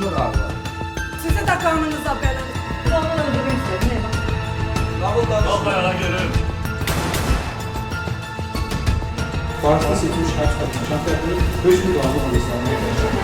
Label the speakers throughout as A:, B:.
A: Konuşma galiba.
B: Sizi de kanınıza benim.
C: Babamı öldürmek istedim. Ne bak?
D: Vallahi görürüm.
A: Farsda seçilmiş kaç kadın? Şampiyonları 5 bin dolarla alışlanmaya başladı.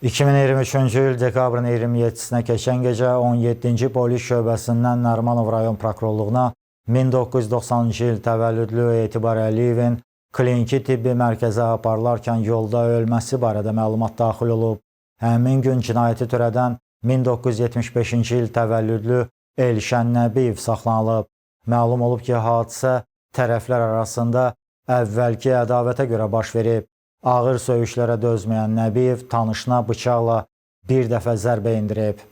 E: 2023-cü il dekabrın 27-sinə keçən gecə 17-ci polis şöbəsindən Nərimanov rayon prokurorluğuna 1990-cı il təvəllüdlü Etibar Əliyevin kliniki tibbi mərkəzə aparılarkən yolda ölməsi barədə məlumat daxil olub. Həmin gün cinayəti törədən 1975-ci il təvəllüdlü Elşən Nəbiyev saxlanılıb. Məlum olub ki, hadisə tərəflər arasında əvvəlki ədavətə görə baş verib. Ağır söyüşlərə dözməyən Nəbiyev tanışına bıçaqla bir dəfə zərbə endirib.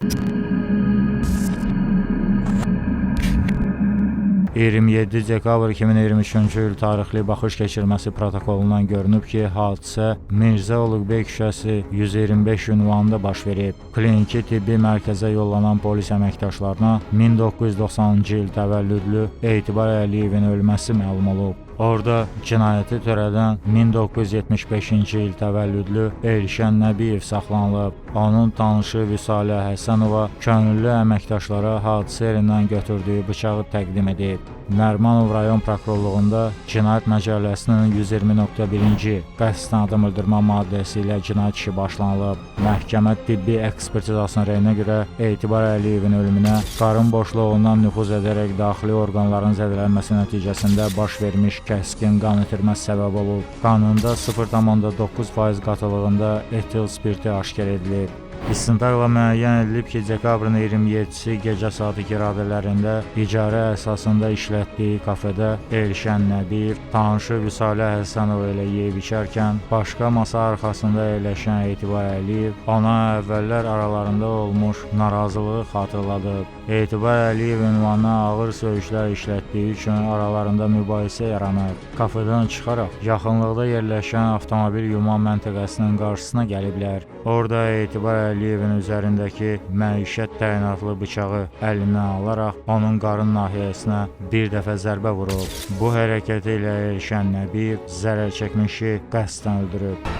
E: 27 dekabr 2023-cü il tarixli baxış keçirməsi protokolundan görünüb ki, hadisə Mirzə Uluqbey küçəsi 125 ünvanında baş verib. Kliniki tibbi mərkəzə yollanan polis əməkdaşlarına 1990-cı il təvəllüdlü Etibar Əliyevin ölməsi məlum olub. Orada cinayəti törədən 1975-ci il təvəllüdlü Elşən Nəbiyev saxlanılıb. Onun tanışı Vüsalə Həsənova könüllü əməkdaşlara hadisə yerindən götürdüyü bıçağı təqdim edib. Nərimanov rayon prokurorluğunda Cinayət Məcəlləsinin 120.1-ci qəsdən adam öldürmə maddəsi ilə cinayət işi başlanılıb. Məhkəmə tibbi ekspertizasının rəyinə görə Etibar Əliyevin ölümünə qarın boşluğundan nüfuz edərək daxili orqanların zədələnməsi nəticəsində baş vermiş kəskin qan itirməsi səbəb olub. Qanında 0,9% qatılığında etil spirti aşkar edilib. İstintaqla müəyyən edilib ki, dekabrın 27-si gecə saat 2 radələrində icarə əsasında işlətdiyi kafedə Elşən Nəbiyev tanışı Vüsalə Həsənova ilə yeyib içərkən başqa masa arxasında əyləşən Etibar Əliyev ona əvvəllər aralarında olmuş narazılığı xatırladıb. Etibar Əliyev ünvanına ağır söyüşlər işlətdiyi üçün aralarında mübahisə yaranıb. Kafedən çıxaraq yaxınlıqda yerləşən avtomobil yuma məntəqəsinin qarşısına gəliblər. Orada Etibar Əliyevin üzərindəki məişət təyinatlı bıçağı əlindən alaraq onun qarın nahiyəsinə bir dəfə zərbə vurub. Bu hərəkəti ilə Elşən Nəbiyev zərər çəkmişi qəsdən öldürüb.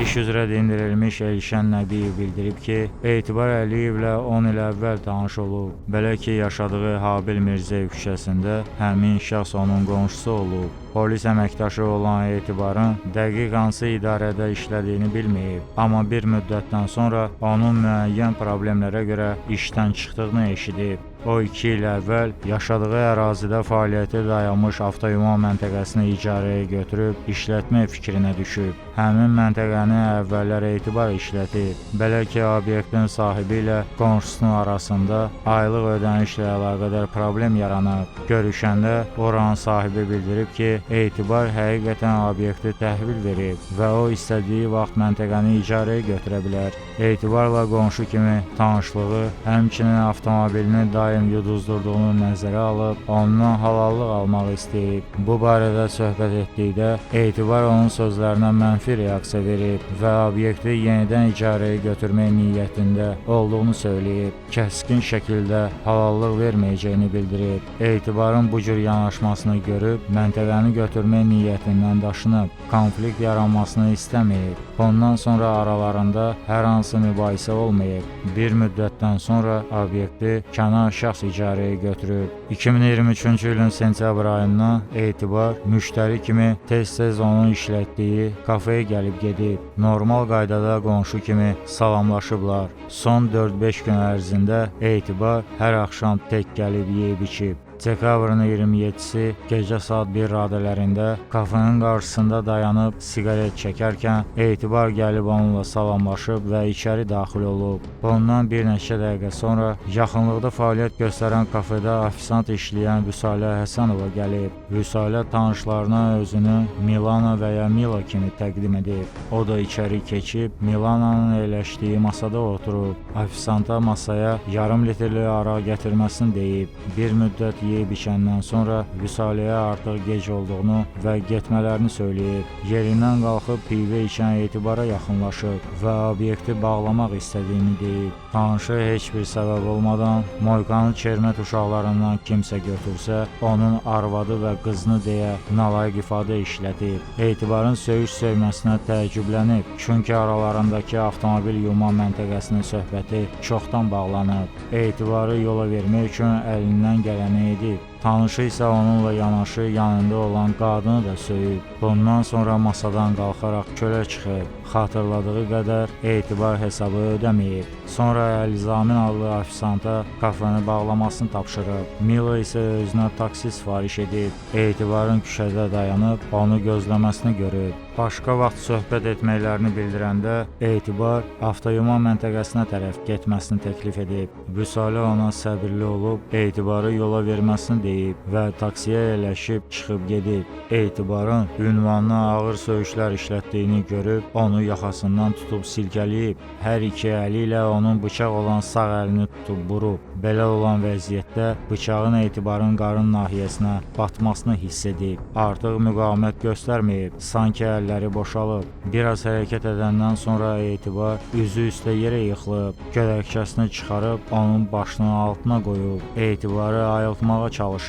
E: İş üzrə dindirilmiş Elşən Nəbiyev bildirib ki, Etibar Əliyevlə 10 il əvvəl tanış olub. Belə ki, yaşadığı Habil Mirzəyev küçəsində həmin şəxs onun qonşusu olub. Polis əməkdaşı olan Etibarın dəqiq hansı idarədə işlədiyini bilməyib. Amma bir müddətdən sonra onun müəyyən problemlərə görə işdən çıxdığını eşidib. O 2 il əvvəl yaşadığı ərazidə fəaliyyəti dayanmış avtoyuma məntəqəsini icarəyə götürüb işlətmə fikrinə düşüb. Həmin məntəqəni əvvəllər Etibar işlətib. Belə ki, obyektin sahibi ilə qonşusunun arasında aylıq ödənişlə əlaqədar problem yaranıb. Görüşəndə oranın sahibi bildirib ki, Etibar həqiqətən obyekti təhvil verib və o istədiyi vaxt məntəqəni icarəyə götürə bilər. Etibarla qonşu kimi tanışlığı, həmçinin avtomobilini daim yuduzdurduğunu nəzərə alıb, ondan halallıq almaq istəyib. Bu barədə söhbət etdikdə Etibar onun sözlərinə mənfi reaksiya verib və obyekti yenidən icarəyə götürmək niyyətində olduğunu söyləyib. Kəskin şəkildə halallıq verməyəcəyini bildirib. Etibarın bu cür yanaşmasını görüb, məntəqəni götürmək niyyətindən daşınıb, konflikt yaranmasını istəməyib. Ondan sonra aralarında hər hansı mübahisə olmayıb. Bir müddətdən sonra obyekti kənar şəxs icarəyə götürüb. 2023-cü ilin sentyabr ayından Etibar müştəri kimi tez-tez onun işlətdiyi kafeyə gəlib gedib. Normal qaydada qonşu kimi salamlaşıblar. Son 4-5 gün ərzində Etibar hər axşam tək gəlib yeyib içib. Dekabrın 27-si gecə saat 1 radələrində kafenin qarşısında dayanıb siqaret çəkərkən Etibar gəlib onunla salamlaşıb və içəri daxil olub. Bundan bir neçə dəqiqə sonra yaxınlıqda fəaliyyət göstərən kafedə ofisant işləyən Vüsalə Həsənova gəlib. Vüsalə tanışlarına özünü Milana və ya Mila kimi təqdim edib. O da içəri keçib Milananın əyləşdiyi masada oturub. Ofisanta masaya yarım litrli araq gətirməsini deyib. Bir müddət yeyib içəndən sonra Vüsaliyə artıq gec olduğunu və getmələrini söyləyib. Yerindən qalxıb pivə içən Etibara yaxınlaşıb və obyekti bağlamaq istədiyini deyib. Tanışı heç bir səbəb olmadan Moykanı Çermet uşaqlarından kimsə götürsə, onun arvadı və qızını deyə nalayiq ifadə işlədib. Etibarın söyüş-söyməsinə təəccüblənib, çünki aralarındakı avtomobil yuma məntəqəsinin söhbəti çoxdan bağlanıb. Etibarı yola vermək üçün əlindən gələni edib. Tanışı isə onunla yanaşı yanında olan qadını da söyüb. Bundan sonra masadan qalxaraq çölə çıxıb. Xatırladığı qədər Etibar hesabı ödəməyib. Sonra Əlizamin adlı ofisanta kafeni bağlamasını tapşırıb. Mila isə özünə taksi sifariş edib. Etibarın küçədə dayanıb onu gözləməsini görüb. Başqa vaxt söhbət etməklərini bildirəndə Etibar avtoyuma məntəqəsinə tərəf getməsini təklif edib. Vüsalə ona səbirli olub Etibarı yola verməsini deyib və taksiyə əyləşib çıxıb gedib. Etibarın ünvanına ağır söyüşlər işlətdiyini görüb onu yaxasından tutub silkələyib. Hər iki əli ilə onun bıçaq olan sağ əlini tutub vurub. Belə olan vəziyyətdə bıçağın Etibarın qarın nahiyəsinə batmasını hiss edib. Artıq müqavimət göstərməyib, sanki əlləri boşalıb. Biraz hərəkət edəndən sonra Etibar üzü üstə yerə yıxılıb, gödəkçəsini çıxarıb onun başının altına qoyub. Etibarı ayıltmağa çalışıb.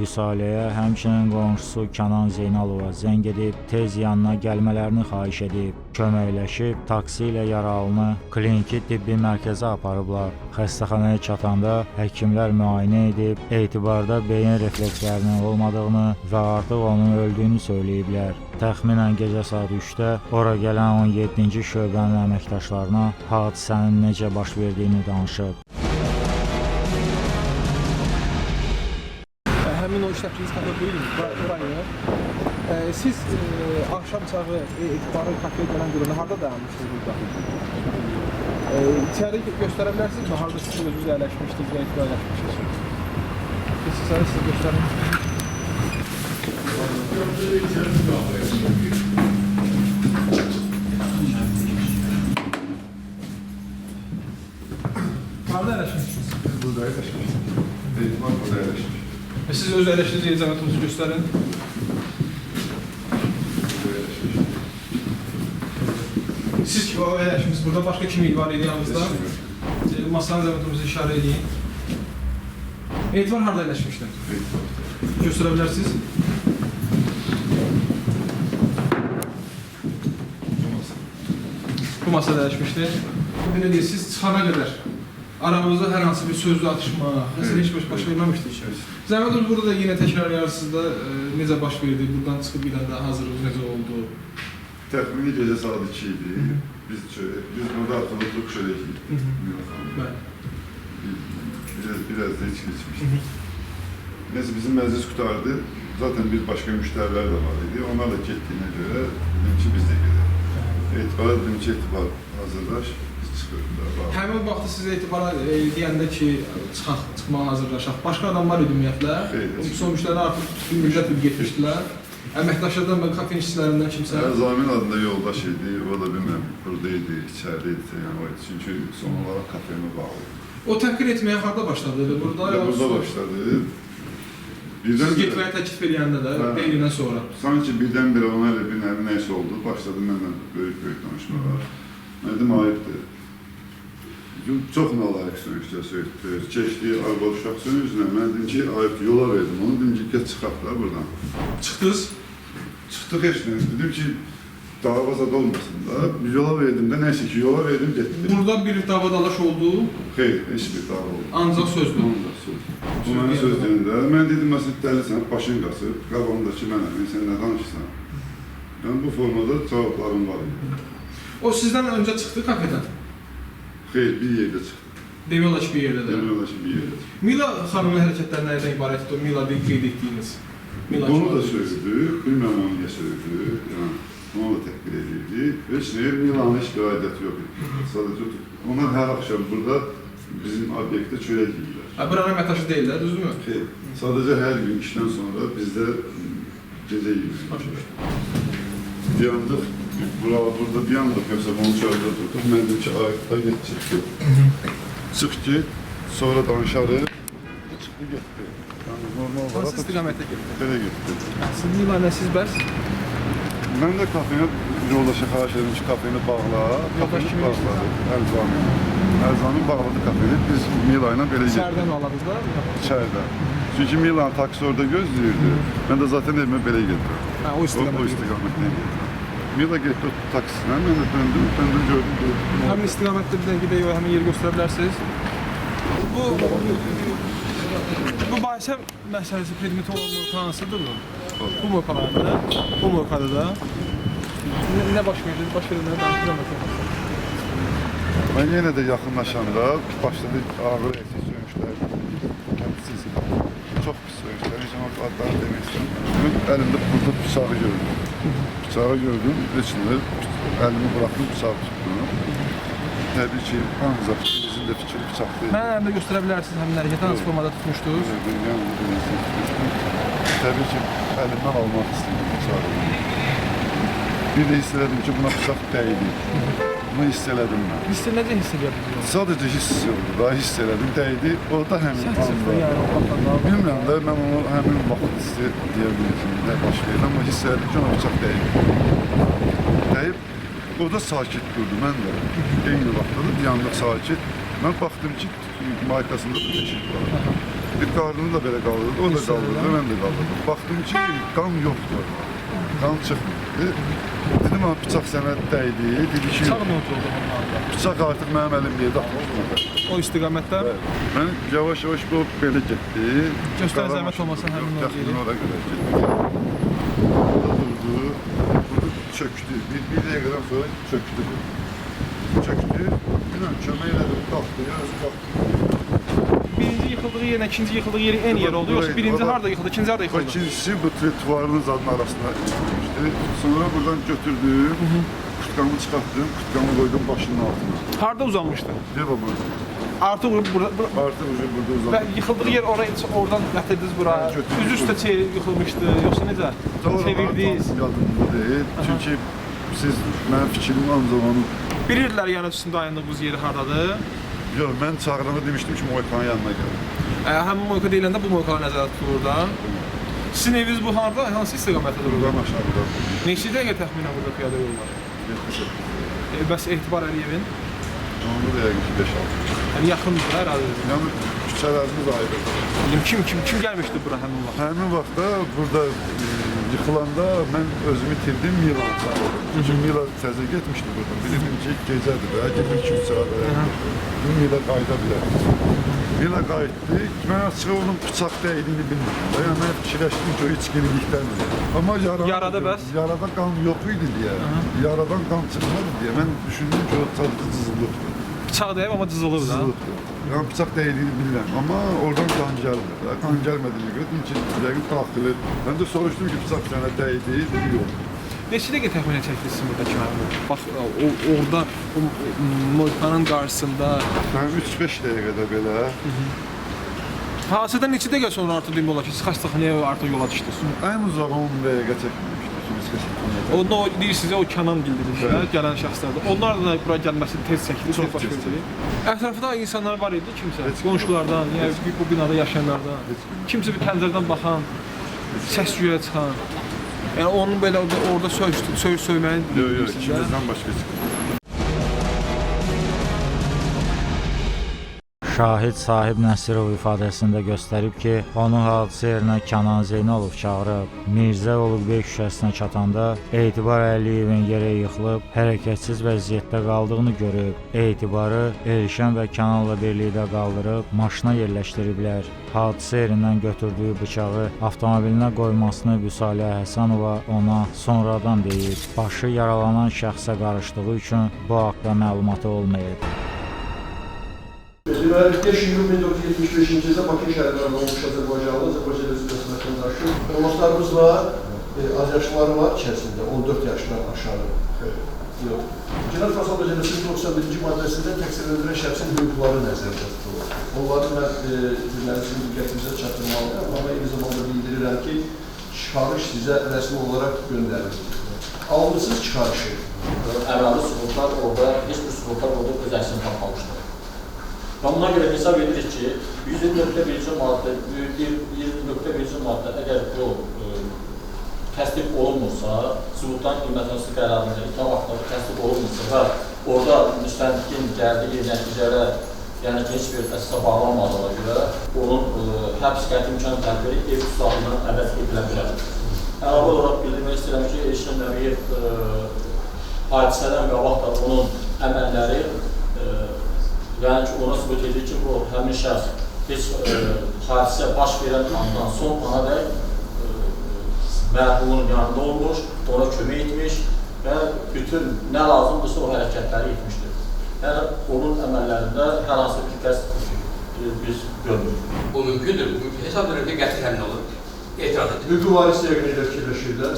E: Vüsaliyə həmçinin qonşusu Kənan Zeynalova zəng edib tez yanına gəlmələrini xahiş edib. Köməkləşib taksi ilə yaralını kliniki tibbi mərkəzə aparıblar. Xəstəxanaya çatanda həkimlər müayinə edib Etibarda beyin reflekslərinin olmadığını və artıq onun öldüyünü söyləyiblər. Təxminən gecə saat 3-də ora gələn 17-ci şöbənin əməkdaşlarına hadisənin necə baş verdiyini danışıb.
F: Həmin o işlətdiyiniz kafe buyurun, burayı. Siz axşam çağı Etibarın kafeye gələn qurumda harada dayanmışsınız burada? İçəri göstərə bilərsiniz mi? Harada siz özünüz əyləşmişdiniz və Etibar əyləşmişsiniz? İçəri siz göstərin. Harada əyləşmişsiniz?
G: Biz burada əyləşmişik. Etibar burada əyləşmişik.
F: Siz öz əyləşdiyiniz yer cəmiyyətinizi göstərin. Siz ki, o əyləşmişsiniz. Burada başqa kim var idi yanınızda? Masanın cəmiyyətimizi işarə edin. Etibar harada əyləşmişdir? Göstərə bilərsiniz? Bu masada əyləşmişdir. Belə deyil, siz çıxana qədər aramızda hər hansı bir sözlü atışma, məsələ heç baş verməmişdir. Zəhmət burada da yenə təkrarlayarsınız da necə baş verdi, buradan çıxıb gedəndə hazırlıq necə oldu?
G: Təxmini gecə saat 2 idi. Biz burada atılıb çörək yedik. Biraz da içki içmişdik. Neyse bizim məclis qutardı. Zaten bir başqa müştərilər də var idi. Onlar da getdiyinə görə dedim ki biz də gedək. Etibara dedim ki Etibar hazırlaş, biz çıxırıq.
F: Həmin vaxtı sizə Etibara deyəndə ki çıxmağa hazırlaşaq. Başqa adamlar idi ümumiyyətlə. Son müştərilər artıq bir müddət getmişdilər. Əməkdaşlardan və kafenin işçilərindən kimsə?
G: Zamin adında yoldaş idi. O da bilməm buradaydı, içərideydi. Çünki son olaraq kafemi bağlı.
F: O təhqir etməyə harada başladı?
G: Burada başladı.
F: Siz getməyə təklif edəndə də, deyilindən sonra.
G: Sanki birdən-birə ona elə bir nəvi nəysə oldu. Başladı mənlə böyük danışmalar. Mən dedim, ayıbdır. Çox nalayıq sönüşlər söylətdir. Keçdi, araba uşaq sönüşünə. Mən dedim ki, ayıbdır, yola verdim. Onu dedim ki, get çıxaq da buradan.
F: Çıxdınız?
G: Çıxdıq heç nə. Dedim ki, davazad olmasın da. Yola verdim də, nəysə ki, yola verdim, getdim.
F: Burada bir davadalaş oldu?
G: Xeyr, heç bir dava oldu.
F: Ancaq sözdür?
G: Ancaq sözdür. Bu mənə söz deyəndə, mən dedim, məsələn, dəlisən, başın qasıb, qabağındakı mənəm, sən nə danışırsan? Yəni, bu formada cavablarım var idi.
F: O sizdən öncə çıxdı kafedən?
G: Xeyr, bir yerdə çıxdı.
F: Demək olar ki, bir yerdə də?
G: Demək olar ki, bir yerdə çıxdı.
F: Mila xanımın hərəkətləri nədən ibarətdir? Mila qeyd etdiyiniz.
G: Onu da sözdü, bilməm onu niyə sözdü, onu da təhqir edirdi. Heç nəyə Milanın heç bir aidiyyəti yox idi. Sadəcə onlar hər axşam burada bizim obyektdə çörək yeyirlər.
F: Buranın əməkdaşı deyirlər, düzdürmü?
G: Xeyr, sadəcə hər gün işdən sonra bizdə gecə yeyirlər. Diyandıq, burada diyandıq, yoxsa bunu çörəkdə durduq. Mən dedim ki, ayıqda get, çıx get. Çıx get, sonra danışarıq. çıxdı getdi. Yəni normal olaraq
F: Hansı istiqamətə getdi?
G: belə getdi.
F: Siz Milanə siz bəs?
G: Mən də kafeni yoldaşa xahiş edim ki, kafeni bağla. Kafeni
F: kimi
G: bağladı. Əlzami bağladı kafeni. Biz Mila ilə belə getdik.
F: İçəridən aladınız da?
G: İçəridə. Çünki Milan taksi orada gözləyirdi. Mən də zaten evimə belə getdim.
F: Hə, o istiqamətə.
G: O istiqamətdən getdim. Mila getdi o taksisinə, mən də döndüm gördüm.
F: Həmin istiqamətdə bir dəqiqə yox, həmin yeri göstərə bilərsiniz. Bu bahisə məsələsi predmeti olan mövqe hansıdır mı? Bu mövqelərdə, bu mövqedə də nə baş verir? Baş verənləri danışıram.
G: Mən yenə də yaxınlaşanda başladı ağır eksik söymüşlər. Kəndisiz. Çox pis söymüşlər. Heç amma adlarını demək istəyirəm. Mən əlimdə burada bıçağı gördüm. Bıçağı gördüm, içində əlimi buraxdım, bıçağı tutdum. Təbii ki, ancaq bizim də fikri bıçaq deyil.
F: Mən əlimdə göstərə bilərsiniz həmin hərəkəti hansı formada tutmuşdunuz?
G: Təbii ki, əlimdən almaq istəyirdim bıçağı. Bir də hiss elədim ki, buna bıçaq dəydi. Bunu hiss elədim mən.
F: Necə hiss edirdiniz?
G: Sadəcə hiss oldu, daha hiss elədim, dəydi. O da həmin
F: Səhv
G: anda.
F: yəni o vaxtdan
G: Bilmirəm də, mən onu həmin vaxt hiss deyə bilirəm, nə baş verir, amma hiss elədim ki, ona bıçaq dəyib. Dəyib, o da sakit durdu, mən də. Eyni vaxtda da diyandıq sakit. Mən baxdım ki, maykasında bir deşik var. Bir qarnını da belə qaldırdı, o da qaldırdı, mən də qaldırdım. Baxdım ki, qan yoxdur, qan çıxmırdı. Dedim, ama bıçaq sənə dəydi, dedi ki...
F: Bıçaq nə oturdu onlarda?
G: Bıçaq artıq mənim əlim yerdə atmışdı.
F: O istiqamətdə?
G: Mən yavaş-yavaş bu belə getdi.
F: Göstər zəhmət olmasa həmin o yeri.
G: Oraya qədər getdi. Burada durdu, burada çöktü. Bir dəqiqədən sonra çöktü. Çöktü, bilmem kömək elədim, qalxdı, yarısı qalxdı.
F: Birinci yıxıldığı yerlə ikinci yıxıldığı yeri en yer oldu, yoksa birinci harda yıxıldı, ikinci harda yıxıldı?
G: İkincisi bu tuvarın zadının arasında yıxılmışdı. Sonra buradan götürdüm, kurtkamı çıxartdım, kurtkamı koydum başının altına.
F: Harda uzanmışdı?
G: Deyə burada.
F: Artıq burada
G: Artıq burada uzandı.
F: və yıxıldığı yer oradan gətirdiniz buraya. Üz üstə yıxılmışdı, yoxsa necə? Çevirdiniz.
G: Yadımda deyil, çünki siz mənim fikrim ancaq onu...
F: Bilirdilər yəni sizin dayandığınız yeri hardadır?
G: Yox, mən çağıranda demişdim ki, Moykanın yanına gəldim.
F: Həmin Moyka deyiləndə bu Moykalar nəzərdə tutulur da. Sizin eviniz bu harda? Hansı istiqamətdə durur?
G: Buradan aşağıda.
F: Neçə dəqiqə təxminən burada piyada yol var?
G: 78.
F: Bəs etibar Əliyevin?
G: Onda da yəqin ki, 5-6.
F: Yəni yaxındır da herhalde.
G: Yəni küçələrimiz ayrıdır.
F: Kim gəlmişdi bura həmin vaxt?
G: Həmin vaxtda burada yıxılanda mən özümü itirdim, Milan çağırdım. Çünki Milan təzə getmişdi buradan. Bilirdim ki, gecədir də, gedim 2-3 saat. Mila qayıda bilər. Mila qayıtdı, mən açığı onun bıçaq dəydiyini bilmirdim. Yəni mən fikirləşdim ki, o içkililikdəndir. Amma
F: yarada bəs?
G: Yarada qan yox idi deyə, yaradan qan çıxmadı deyə mən düşündüm ki, o sadəcə cızılıqdır.
F: Bıçaq dəyib amma cızılır da.
G: Cızılıqdır. Yəni bıçaq dəydiyini bilirəm, amma oradan qan gəlmir. Qan gəlmədiyini görə dedim ki, yəqin daxili. Mən də soruşdum ki, bıçaq sənə dəydi, dedi yox.
F: Neçə dəqiqə təxminən çəkdiniz buradakı müəllimə? Bax, orada Moykanın qarşısında...
G: Mən 3-5 dəqiqədə belə...
F: Hadisədən neçə dəqiqə sonra artıq demək olar ki, siz xəstəxanaya artıq yola düşdünüz?
G: Ən uzaq 10 dəqiqə çəkmişdik ki, biz xəstəxanaya.
F: Onda o deyirsiniz, o Kənan bildirir, gələn şəxslərdə. Onlar da bura gəlməsi tez çəkilir,
G: Çox
F: baş
G: tez
F: verir. Ətrafda insanlar var idi kimsə? Qonşulardan, yəni bu binada yaşayanlardan. Kimsə bir pəncərədən baxan, səs-küyə çıxan. Yəni onun belə orada söyməyin
G: Yox, ikimizdən başqa çıxır.
E: Şahid Sahib Nəsirov ifadəsində göstərib ki, onu hadisə yerinə Kənan Zeynalov çağırıb. Mirzə Uluqbey küçəsinə çatanda Etibar Əliyevin yerə yıxılıb, hərəkətsiz vəziyyətdə qaldığını görüb. Etibarı Elşən və Kənanla birlikdə qaldırıb, maşına yerləşdiriblər. Hadisə yerindən götürdüyü bıçağı avtomobilinə qoymasını Vüsalə Həsənova ona sonradan deyib. Başı yaralanan şəxsə qarışdığı üçün bu haqda məlumatı olmayıb.
H: Deməli, 5 iyun 1975-ci ildə Bakı şəhərində olmuş Azərbaycanlı, Azərbaycan Respublikası vətəndaşı dostlarımız var, azyaşlıları var içərisində, 14 yaşından aşağı. Cinayət Prosessual Məcəlləsinin 91-ci maddəsində təqsir edilən şəxsin hüquqları nəzərdə tutulur. Onları mən sizin diqqətinizə çatdırmalıyam, amma eyni zamanda bildirirəm ki, çıxarış sizə rəsmi olaraq göndərilir. Almışsınız çıxarışı.
I: Ərazi sübutlar orada, heç bir sübutlar orada öz əksini tapmamışdır.
D: Və buna görə hesab edirik ki, 120.1-ci maddə, 120.1-ci maddə əgər o təsdiq olunmursa, sübutdan qiymətləndirmə qərarında ittiham vaxtında təsdiq olunmursa və orada müstəntiqin gəldiyi nəticələrə, yəni heç bir əsasa bağlanmadığına görə onun həbs qəti imkan tədbiri ev tutarından əvəz edilə bilər. Əlavə olaraq bildirmək istəyirəm ki, Elşən Nəbiyev hadisədən qabaq da onun əməlləri yəni ki, ona sübut edir ki, bu həmin şəxs heç hadisə baş verən andan son ana dək mərhumun yanında olmuş, ona kömək etmiş və bütün nə lazımdırsa o hərəkətləri etmişdir. Yəni, onun əməllərində hər hansı bir kəs biz görmürük.
I: Bu mümkündür. Hesab edirəm ki, qətil həmin olur. Etiraz edir.
H: Hüquqi varislərə görə fikirləşirlər.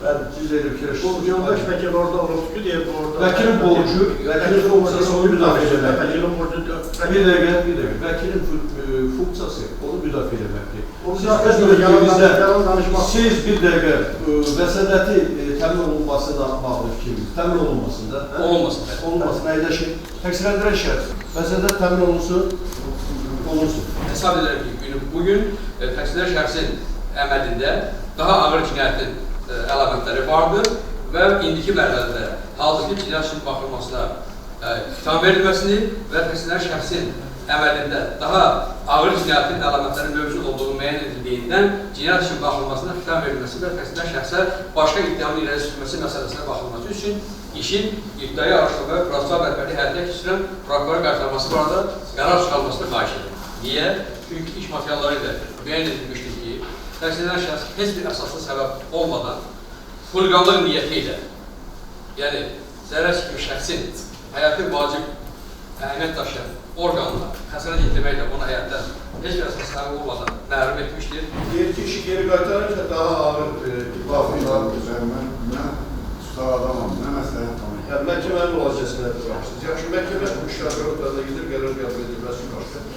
H: Mən siz elə fikirləşirsiniz.
D: Yoldaş vəkil orada olubdur ki, deyib orada...
H: Vəkilin borcu, vəkilin funksiyası onu müdafiə edəmək. Bir dəqiqə. Vəkilin funksiyası onu müdafiə edəməkdir. Siz bir dəqiqə vəsədəti təmin olunmasına bağlı fikriniz, təmin olunmasında, olunmasın, əyləşin, təqsirləndirən şəxs, vəsədət təmin olunsun.
I: Hesab edirəm ki, bugün təqsirləndirən şəxsin əməlində daha ağır cinayətin əlamətləri vardır və indiki mərhələdə hazırki cinayət işinin baxılmasına ittiham verilməsini və təqsirləndirən şəxsin əməlində daha ağır cinayətin əlamətləri mövcud olduğu müəyyən edildiyindən cinayət işinin baxılmasına ittiham verilməsi və təqsirləndirən şəxsə başqa ittihamın irəli sürülməsi məsələsinə baxılması üçün işin ibtidai araşdırma və prosessual rəhbərliyi həyata keçirən prokurorun qaytarması barədə qərar çıxarılmasını xahiş edir. Niyə? Çünki iş materialları ilə müəyyən edilmişdir ki, təqsirləndirən şəxs heç bir əsaslı səbəb olmadan xuliqanlıq niyyəti ilə, yəni zərər çəkmiş şəxsin həyatı vacib əhəmiyyət daşıyan orqanla xəsarət yetirməklə onu həyatdan heç bir əsaslı səbəb olmadan məhrum etmişdir.
H: Deyir ki, işi geri qaytarınca daha ağır
G: Baxımlar üzərindən mən tutar adamam, nə məsləhət tanıyım.
H: Yəni, məhkəmənin müraciətsinə bıraxırsınız. Yaxşı, məhkəmə müşavirətlərlə gedir, qərar qəbul edilməsi qarşıdır.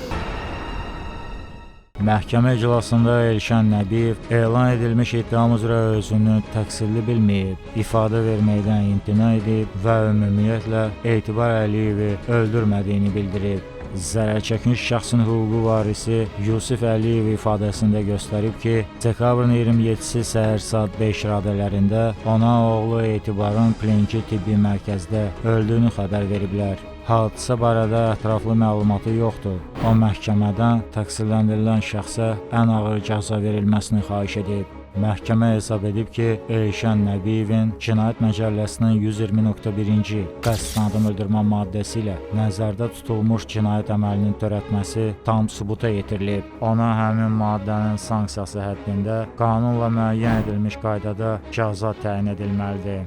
E: Məhkəmə iclasında Elşən Nəbiyev elan edilmiş ittiham üzrə özünü təqsirli bilməyib, ifadə verməkdən imtina edib və ümumiyyətlə Etibar Əliyevi öldürmədiyini bildirib. Zərər çəkmiş şəxsin hüquqi varisi Yusif Əliyev ifadəsində göstərib ki, dekabrın 27-si səhər saat 5 radələrində ona oğlu Etibarın kliniki tibbi mərkəzdə öldüyünü xəbər veriblər. Hadisə barədə ətraflı məlumatı yoxdur. O məhkəmədən təqsirləndirilən şəxsə ən ağır cəza verilməsini xahiş edib. Məhkəmə hesab edib ki, Elşən Nəbiyevin Cinayət Məcəlləsinin 120.1-ci qəsdən adam öldürmə maddəsi ilə nəzərdə tutulmuş cinayət əməlinin törətməsi tam sübuta yetirilib. Ona həmin maddənin sanksiyası həddində qanunla müəyyən edilmiş qaydada cəza təyin edilməlidir.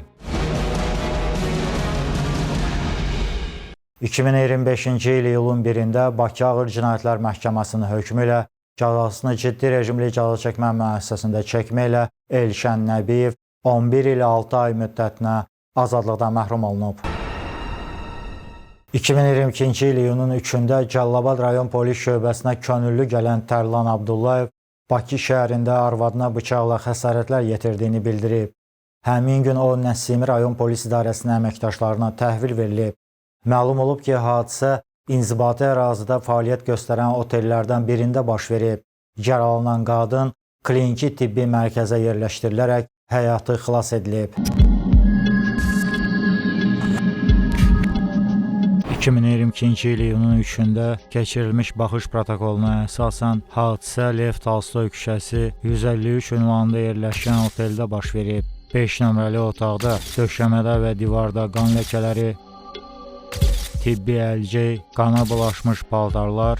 E: 2025-ci il iyulun 1-də Bakı Ağır Cinayətlər Məhkəməsinin hökmü ilə cəzasını ciddi rejimli cəza çəkmə müəssisəsində çəkməklə Elşən Nəbiyev 11 il 6 ay müddətinə azadlıqdan məhrum olunub. 2022-ci il iyunun 3-də Cəlilabad rayon polis şöbəsinə könüllü gələn Tərlan Abdullayev Bakı şəhərində arvadına bıçaqla xəsarətlər yetirdiyini bildirib. Həmin gün o Nəsimi rayon polis idarəsinin əməkdaşlarına təhvil verilib. Məlum olub ki, hadisə inzibati ərazidə fəaliyyət göstərən otellərdən birində baş verib. Yaralanan qadın kliniki tibbi mərkəzə yerləşdirilərək həyatı xilas edilib. 2022-ci il iyunun 3-də keçirilmiş baxış protokoluna əsasən hadisə Lev Tolstoy küçəsi 153 ünvanında yerləşən oteldə baş verib. 5 nömrəli otaqda döşəmədə və divarda qan ləkələri, tibbi əlcək, qana bulaşmış paltarlar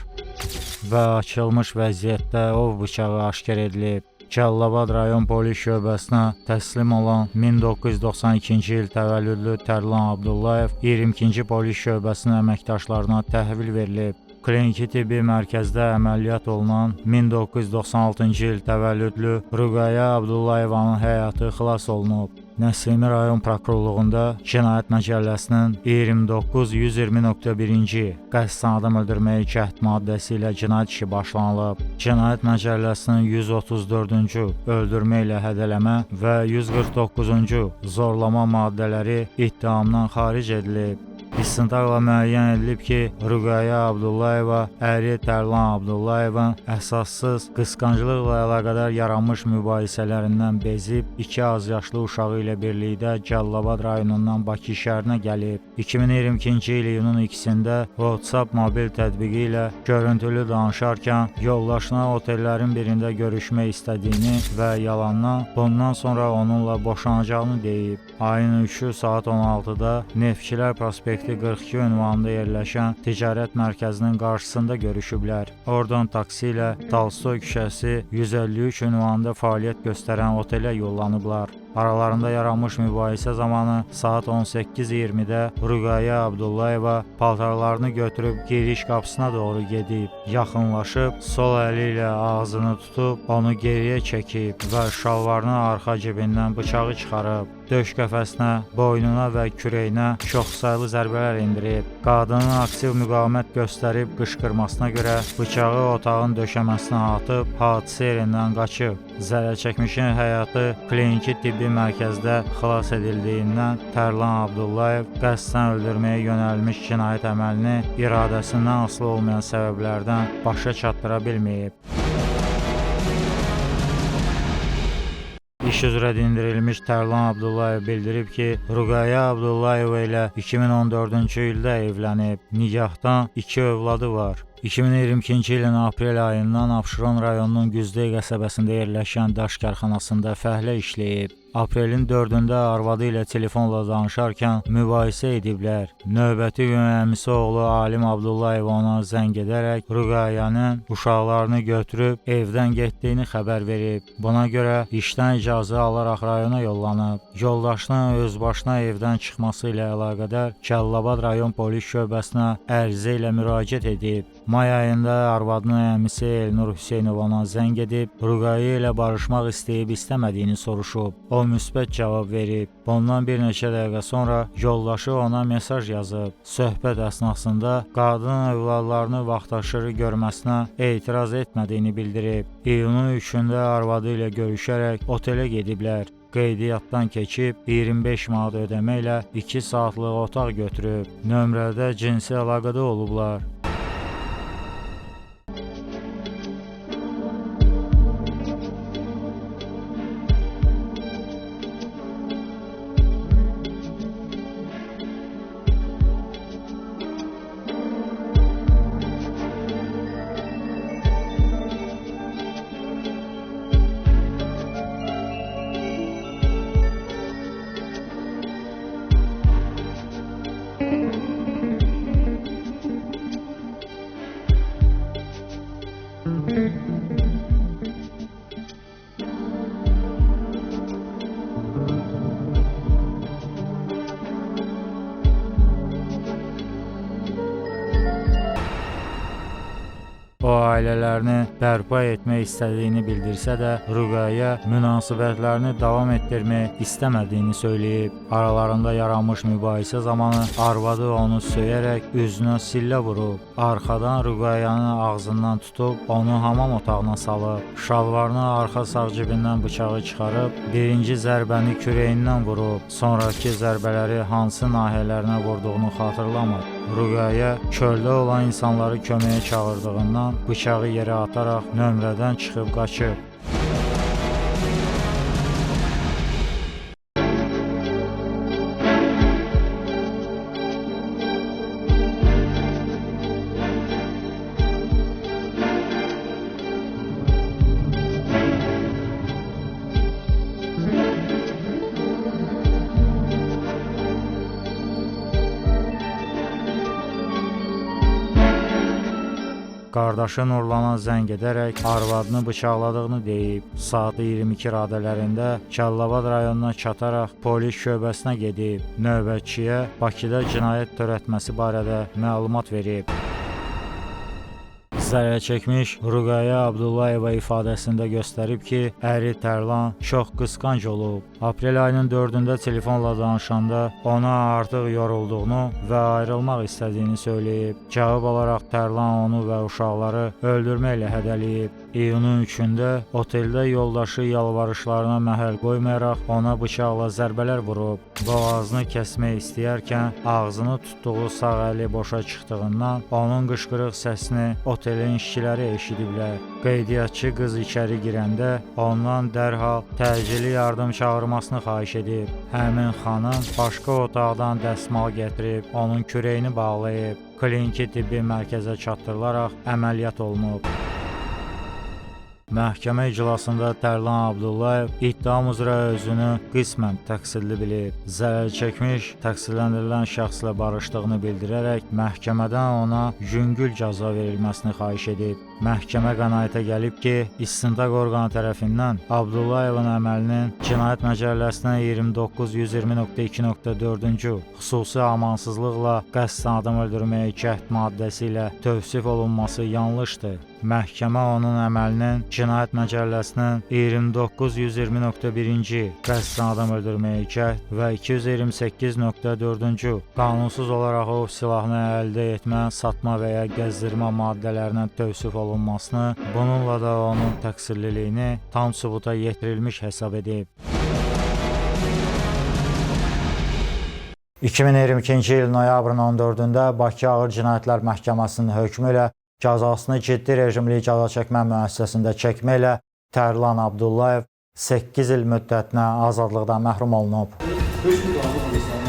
E: və açılmış vəziyyətdə ov bıçağı aşkar edilib. Cəlilabad rayon polis şöbəsinə təslim olan 1992-ci il təvəllüdlü Tərlan Abdullayev 22-ci polis şöbəsinin əməkdaşlarına təhvil verilib. Kliniki tibbi mərkəzdə əməliyyat olunan 1996-cı il təvəllüdlü Rüqayyə Abdullayevanın həyatı xilas olunub. Nəsimi rayon prokurorluğunda Cinayət Məcəlləsinin 29.120.1-ci qəsdən adam öldürməyə cəhd maddəsi ilə cinayət işi başlanılıb. Cinayət Məcəlləsinin 134-cü öldürmə ilə hədələmə və 149-cu zorlama maddələri ittihamdan xaric edilib. İstintaqla müəyyən edilib ki, Ruqayyə Abdullayeva əri Tərlan Abdullayevin əsassız qısqanclıqla əlaqədar yaranmış mübahisələrindən bezib 2 azyaşlı uşağı ilə birlikdə Cəlilabad rayonundan Bakı şəhərinə gəlib. 2022-ci il iyunun 2-də WhatsApp mobil tətbiqi ilə görüntülü danışarkən yoldaşına otellərin birində görüşmək istədiyini və yalandan bundan sonra onunla boşanacağını deyib. Ayın 3-ü saat 16-da Neftçilər Prospekti 42 ünvanında yerləşən ticarət mərkəzinin qarşısında görüşüblər. Oradan taksi ilə Talstoy küçəsi 153 ünvanında fəaliyyət göstərən otelə yollanıblar. Aralarında yaranmış mübahisə zamanı saat 18:20-də Ruqayyə Abdullayeva paltarlarını götürüb giriş qapısına doğru gedib. Yaxınlaşıb sol əli ilə ağzını tutub onu geriyə çəkib və şalvarının arxa cibindən bıçağı çıxarıb. Döş qəfəsinə, boynuna və kürəyinə çoxsaylı zərbələr endirib. Qadının aktiv müqavimət göstərib qışqırmasına görə bıçağı otağın döşəməsinə atıb hadisə yerindən qaçıb. Zərərçəkmişin həyatı kliniki tibbi mərkəzdə xilas edildiyindən Tərlan Abdullayev qəsdən öldürməyə yönəlmiş cinayət əməlini iradəsindən asılı olmayan səbəblərdən başa çatdıra bilməyib. İş üzrə dindirilmiş Tərlan Abdullayev bildirib ki, Ruqayyə Abdullayeva ilə 2014-cü ildə evlənib. Nigahdan 2 övladı var. 2022-ci ilin aprel ayından Abşeron rayonunun Güzdey qəsəbəsində yerləşən daş karxanasında fəhlə işləyib. Aprelin 4-də arvadı ilə telefonla danışarkən mübahisə ediblər. Növbəti gün əmisi oğlu Alim Abdullayev ona zəng edərək Ruqayyənin uşaqlarını götürüb evdən getdiyini xəbər verib. Buna görə işdən icazə alaraq rayona yollanıb. Yoldaşının özbaşına evdən çıxması ilə əlaqədar Cəlilabad rayon polis şöbəsinə ərizə ilə müraciət edib. May ayında arvadının əmisi Elnur Hüseynov ona zəng edib, Ruqayyə ilə barışmaq istəyib istəmədiyini soruşub. O müsbət cavab verib. Bundan bir neçə dəqiqə sonra yoldaşı ona mesaj yazıb. Söhbət əsnasında qadın övladlarını vaxtaşırı görməsinə etiraz etmədiyini bildirib. İyunun 3-də arvadı ilə görüşərək otelə gediblər. Qeydiyyatdan keçib 25 manat ödəməklə 2 saatlıq otaq götürüb. Nömrədə cinsi əlaqədə olublar. O ailələrini bərpa etmək istədiyini bildirsə də, Ruqayyə münasibətlərini davam etdirmək istəmədiyini söyləyib. Aralarında yaranmış mübahisə zamanı arvadı onu söyərək üzünə sillə vurub. Arxadan Ruqayyənin ağzından tutub onu hamam otağına salıb. Şalvarını arxa sağ cibindən bıçağı çıxarıb, birinci zərbəni kürəyindən vurub. Sonraki zərbələri hansı nahiyələrinə vurduğunu xatırlamır. Ruqayyə çöldə olan insanları köməyə çağırdığından bıçağı yerə ataraq nömrədən çıxıb qaçıb. Qardaşı Nurlana zəng edərək arvadını bıçaqladığını deyib. Saat 22 radələrində Cəlilabad rayonuna çataraq polis şöbəsinə gedib. Növbətçiyə Bakıda cinayət törətməsi barədə məlumat verib. Zərərçəkmiş Ruqayyə Abdullayeva ifadəsində göstərib ki, əri Tərlan çox qısqanc olub. Aprel ayının 4-də telefonla danışanda ona artıq yorulduğunu və ayrılmaq istədiyini söyləyib. Cavab olaraq Tərlan onu və uşaqları öldürməklə hədələyib. İyunun 3-də oteldə yoldaşı yalvarışlarına məhəl qoymayaraq ona bıçaqla zərbələr vurub. Boğazını kəsmək istəyərkən ağzını tutduğu sağ əli boşa çıxdığından onun qışqırıq səsini otelin işçiləri eşidiblər. Qeydiyyatçı qız içəri girəndə ondan dərhal təcili yardım çağırmasını xahiş edib. Həmin xanım başqa otaqdan dəsmal gətirib onun kürəyini bağlayıb. Kliniki tibbi mərkəzə çatdırılaraq əməliyyat olunub. Məhkəmə iclasında Tərlan Abdullayev ittiham üzrə özünü qismən təqsirli bilib. Zərər çəkmiş təqsirləndirilən şəxslə barışdığını bildirərək məhkəmədən ona yüngül cəza verilməsini xahiş edib. Məhkəmə qənaətə gəlib ki, istintaq orqanı tərəfindən Abdullayevin əməlinin Cinayət Məcəlləsinin 29-120.2.4-cü xüsusi amansızlıqla qəsdən adam öldürməyə cəhd maddəsi ilə tövsif olunması yanlışdır. Məhkəmə onun əməlinin Cinayət Məcəlləsinin 29-120.1-ci qəsdən adam öldürməyə cəhd və 228.4-cü qanunsuz olaraq ov silahını əldə etmə, satma və ya gəzdirmə maddələrindən tövsif olunmasını, bununla da onun təqsirliliyini tam sübuta yetirilmiş hesab edib. 2022-ci il noyabrın 14-də Bakı Ağır Cinayətlər Məhkəməsinin hökmü ilə cəzasını ciddi rejimli cəza çəkmə müəssisəsində çəkməklə Tərlan Abdullayev 8 il müddətinə azadlıqdan məhrum olunub.
A: 5 il azad edilsin.